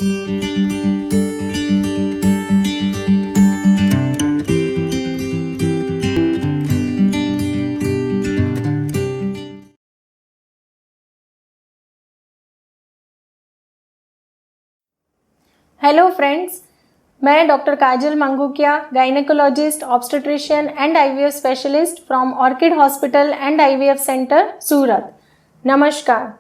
Hello friends, मैं doctor Kajal Mangukiya, gynaecologist, obstetrician and IVF specialist from Orchid Hospital and IVF centre Surat. नमस्कार,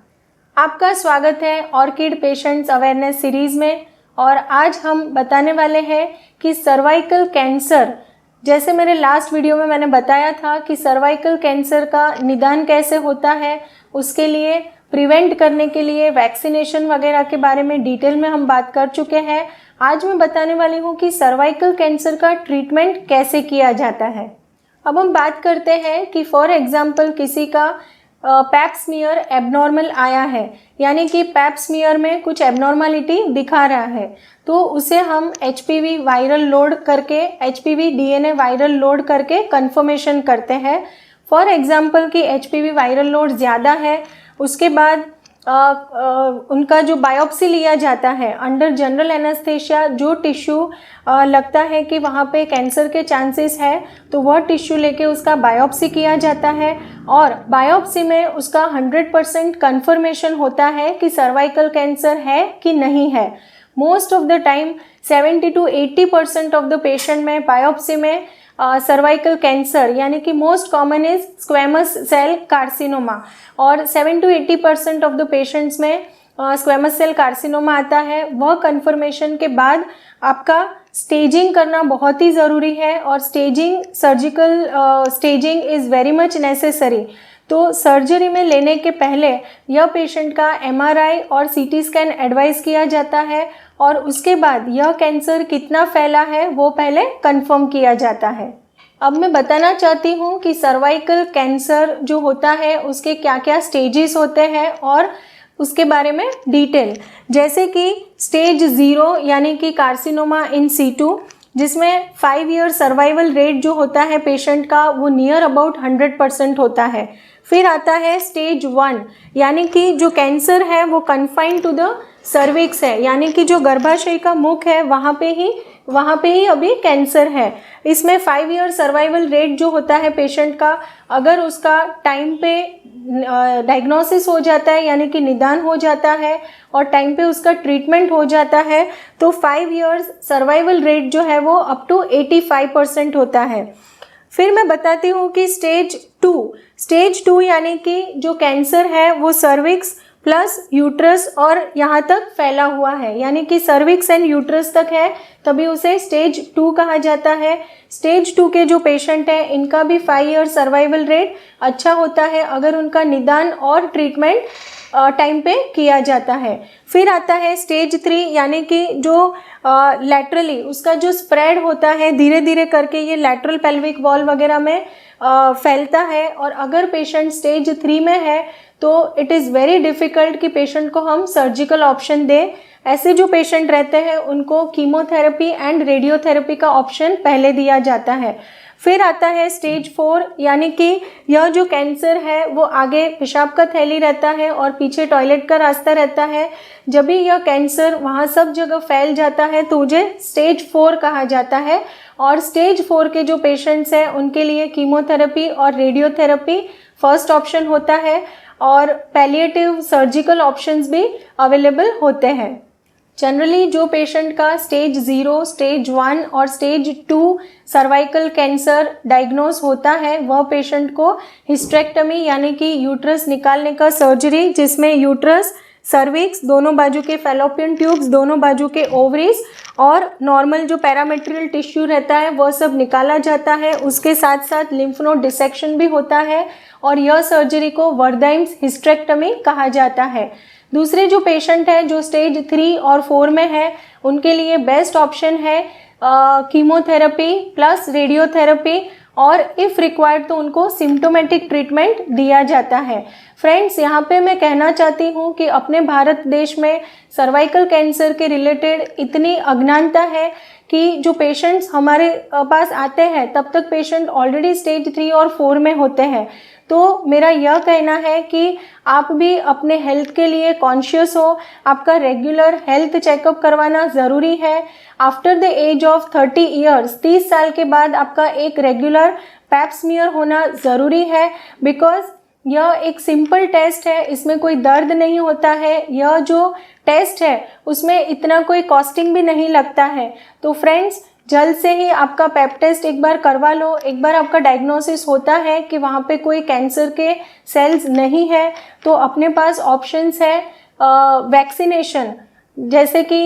आपका स्वागत है ऑर्किड पेशेंट्स अवेयरनेस सीरीज़ में। और आज हम बताने वाले हैं कि सर्वाइकल कैंसर, जैसे मेरे लास्ट वीडियो में मैंने बताया था कि सर्वाइकल कैंसर का निदान कैसे होता है, उसके लिए प्रिवेंट करने के लिए वैक्सीनेशन वगैरह के बारे में डिटेल में हम बात कर चुके हैं। आज मैं बताने वाली हूँ कि सर्वाइकल कैंसर का ट्रीटमेंट कैसे किया जाता है। अब हम बात करते हैं कि फॉर एग्जांपल किसी का पैप स्मीयर एबनॉर्मल आया है, यानी कि पैप स्मीयर में कुछ एबनॉर्मलिटी दिखा रहा है, तो उसे हम एचपीवी वायरल लोड करके, एचपीवी डीएनए वायरल लोड करके कंफर्मेशन करते हैं। फॉर एग्जांपल कि एचपीवी वायरल लोड ज़्यादा है, उसके बाद उनका जो बायोप्सी लिया जाता है अंडर जनरल एनेस्थेशिया, जो टिश्यू लगता है कि वहाँ पे कैंसर के चांसेस है, तो वह टिश्यू लेके उसका बायोप्सी किया जाता है और बायोप्सी में उसका 100% कन्फर्मेशन होता है कि सर्वाइकल कैंसर है कि नहीं है। Most of the time 70 to 80% of the patient में बायोप्सी में सर्वाइकल कैंसर, यानी कि most common is squamous cell carcinoma, और 7 to 80% ऑफ द पेशेंट्स में स्क्वेमस सेल कार्सिनोमा आता है। वह कन्फर्मेशन के बाद आपका स्टेजिंग करना बहुत ही ज़रूरी है और staging, surgical staging is very much necessary. तो सर्जरी में लेने के पहले यह पेशेंट का एमआरआई और सीटी स्कैन एडवाइस किया जाता है और उसके बाद यह कैंसर कितना फैला है वो पहले कंफर्म किया जाता है। अब मैं बताना चाहती हूँ कि सर्वाइकल कैंसर जो होता है उसके क्या क्या स्टेजेस होते हैं और उसके बारे में डिटेल, जैसे कि स्टेज 0 यानी कि कार्सिनोमा इन सीटू, जिसमें 5 ईयर सर्वाइवल रेट जो होता है पेशेंट का वो नियर अबाउट 100% होता है। फिर आता है स्टेज 1, यानी कि जो कैंसर है वो कन्फाइंड टू द सर्विक्स है, यानी कि जो गर्भाशय का मुख है वहाँ पे ही अभी कैंसर है। इसमें 5 ईयर सर्वाइवल रेट जो होता है पेशेंट का, अगर उसका टाइम पे डायग्नोसिस हो जाता है, यानी कि निदान हो जाता है और टाइम पे उसका ट्रीटमेंट हो जाता है, तो 5 ईयर्स सर्वाइवल रेट जो है वो अप टू 85% होता है। फिर मैं बताती हूँ कि स्टेज 2 यानी कि जो कैंसर है वो सर्विक्स प्लस यूट्रस और यहाँ तक फैला हुआ है, यानी कि सर्विक्स एंड यूट्रस तक है, तभी उसे स्टेज 2 कहा जाता है। स्टेज 2 के जो पेशेंट हैं इनका भी 5 ईयर सर्वाइवल रेट अच्छा होता है अगर उनका निदान और ट्रीटमेंट टाइम पे किया जाता है। फिर आता है स्टेज 3, यानी कि जो लैटरली उसका जो स्प्रेड होता है धीरे धीरे करके ये लैटरल पेल्विक वॉल वगैरह में फैलता है, और अगर पेशेंट स्टेज 3 में है तो इट इज़ वेरी डिफ़िकल्ट कि पेशेंट को हम सर्जिकल ऑप्शन दें। ऐसे जो पेशेंट रहते हैं उनको कीमोथेरेपी एंड रेडियोथेरेपी का ऑप्शन पहले दिया जाता है। फिर आता है स्टेज 4, यानी कि यह जो कैंसर है वो आगे पेशाब का थैली रहता है और पीछे टॉयलेट का रास्ता रहता है। जब भी यह कैंसर वहाँ सब जगह फैल जाता है तो उसे स्टेज 4 कहा जाता है, और स्टेज 4 के जो पेशेंट्स हैं उनके लिए कीमोथेरेपी और रेडियोथेरेपी फर्स्ट ऑप्शन होता है और पैलिएटिव सर्जिकल ऑप्शंस भी अवेलेबल होते हैं। जनरली जो पेशेंट का स्टेज 0, स्टेज 1 और स्टेज 2 सर्वाइकल कैंसर डायग्नोज होता है वह पेशेंट को हिस्टेरेक्टमी यानी कि यूट्रस निकालने का सर्जरी, जिसमें यूट्रस, सर्विक्स, दोनों बाजू के फैलोपियन ट्यूब्स, दोनों बाजू के ओवरीज और नॉर्मल जो पैरामेट्रियल टिश्यू रहता है वह सब निकाला जाता है। उसके साथ साथ लिम्फ नोड डिसेक्शन भी होता है और यह सर्जरी को वर्दाइम्स हिस्टेरेक्टमी कहा जाता है। दूसरे जो पेशेंट है जो स्टेज 3 और 4 में है उनके लिए बेस्ट ऑप्शन है कीमोथेरेपी प्लस रेडियोथेरेपी, और इफ़ रिक्वायर्ड तो उनको सिम्टोमेटिक ट्रीटमेंट दिया जाता है। फ्रेंड्स, यहाँ पे मैं कहना चाहती हूँ कि अपने भारत देश में सर्वाइकल कैंसर के रिलेटेड इतनी अज्ञानता है कि जो पेशेंट्स हमारे पास आते हैं तब तक पेशेंट ऑलरेडी स्टेज 3 और 4 में होते हैं। तो मेरा यह कहना है कि आप भी अपने हेल्थ के लिए कॉन्शियस हो, आपका रेगुलर हेल्थ चेकअप करवाना ज़रूरी है। After the age of 30 years, 30 साल के बाद आपका एक रेगुलर पैप स्मीयर होना ज़रूरी है, बिकॉज यह एक सिंपल टेस्ट है, इसमें कोई दर्द नहीं होता है। यह जो टेस्ट है उसमें इतना कोई कॉस्टिंग भी नहीं लगता है। तो फ्रेंड्स, जल्द से ही आपका पैप टेस्ट एक बार करवा लो। एक बार आपका डायग्नोसिस होता है कि वहाँ पे कोई कैंसर के सेल्स नहीं है, तो अपने पास ऑप्शंस है वैक्सीनेशन, जैसे कि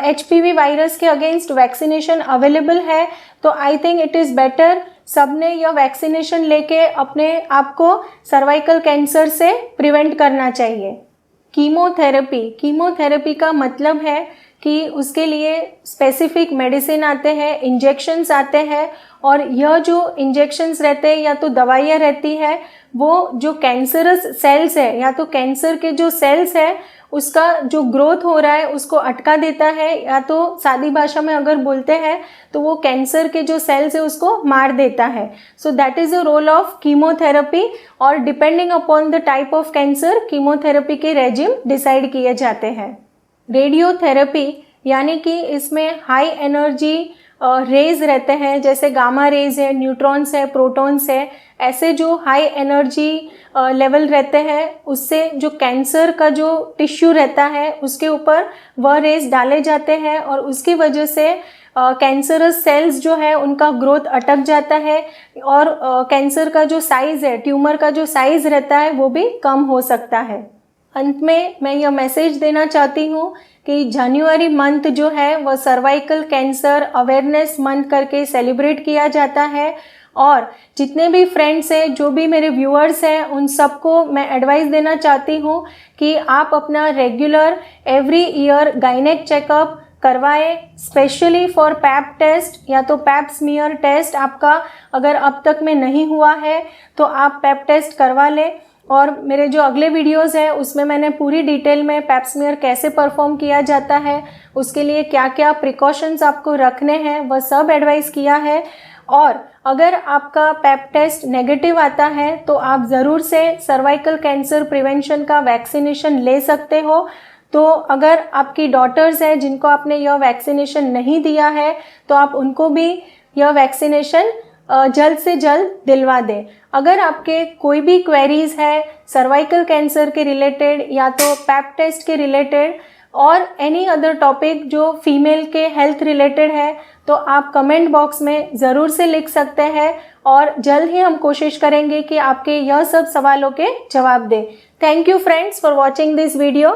HPV वायरस के अगेंस्ट वैक्सीनेशन अवेलेबल है। तो I think it is better सबने यह वैक्सीनेशन लेके अपने आप को सर्वाइकल कैंसर से प्रिवेंट करना चाहिए। कीमोथेरेपी का मतलब है कि उसके लिए स्पेसिफिक मेडिसिन आते हैं, इंजेक्शन्स आते हैं, और यह जो इंजेक्शन्स रहते हैं या तो दवाइयाँ रहती है, वो जो कैंसरस सेल्स है या तो कैंसर के जो सेल्स है उसका जो ग्रोथ हो रहा है उसको अटका देता है, या तो सादी भाषा में अगर बोलते हैं तो वो कैंसर के जो सेल्स है उसको मार देता है। So that is the role of chemotherapy, और depending upon the type of cancer chemotherapy के रेजिम डिसाइड किए जाते हैं। रेडियोथेरेपी यानी कि इसमें हाई एनर्जी रेज रहते हैं, जैसे गामा रेज है, न्यूट्रॉन्स है, प्रोटॉन्स है, ऐसे जो हाई एनर्जी लेवल रहते हैं उससे जो कैंसर का जो टिश्यू रहता है उसके ऊपर वह रेज डाले जाते हैं, और उसकी वजह से कैंसरस सेल्स जो है उनका ग्रोथ अटक जाता है, और कैंसर का जो साइज़ है, ट्यूमर का जो साइज़ रहता है वो भी कम हो सकता है। अंत में मैं यह मैसेज देना चाहती हूँ कि जनवरी मंथ जो है वह सर्वाइकल कैंसर अवेयरनेस मंथ करके सेलिब्रेट किया जाता है, और जितने भी फ्रेंड्स हैं, जो भी मेरे व्यूअर्स हैं, उन सबको मैं एडवाइस देना चाहती हूँ कि आप अपना regular every year gynaec checkup करवाएं, स्पेशली फॉर पैप टेस्ट या तो पैप स्मीयर टेस्ट। आपका अगर अब तक में नहीं हुआ है तो आप पैप टेस्ट करवा लें। और मेरे जो अगले वीडियोस हैं उसमें मैंने पूरी डिटेल में पैप स्मीयर कैसे परफॉर्म किया जाता है, उसके लिए क्या क्या प्रिकॉशंस आपको रखने हैं, वह सब एडवाइस किया है। और अगर आपका पैप टेस्ट नेगेटिव आता है तो आप ज़रूर से सर्वाइकल कैंसर प्रिवेंशन का वैक्सीनेशन ले सकते हो। तो अगर आपकी डॉटर्स हैं जिनको आपने यह वैक्सीनेशन नहीं दिया है तो आप उनको भी यह वैक्सीनेशन जल्द से जल्द दिलवा दें। अगर आपके कोई भी क्वेरीज है सर्वाइकल कैंसर के रिलेटेड या तो पैप टेस्ट के रिलेटेड और एनी अदर टॉपिक जो फीमेल के हेल्थ रिलेटेड है, तो आप कमेंट बॉक्स में ज़रूर से लिख सकते हैं, और जल्द ही हम कोशिश करेंगे कि आपके यह सब सवालों के जवाब दें। Thank you friends for watching this video.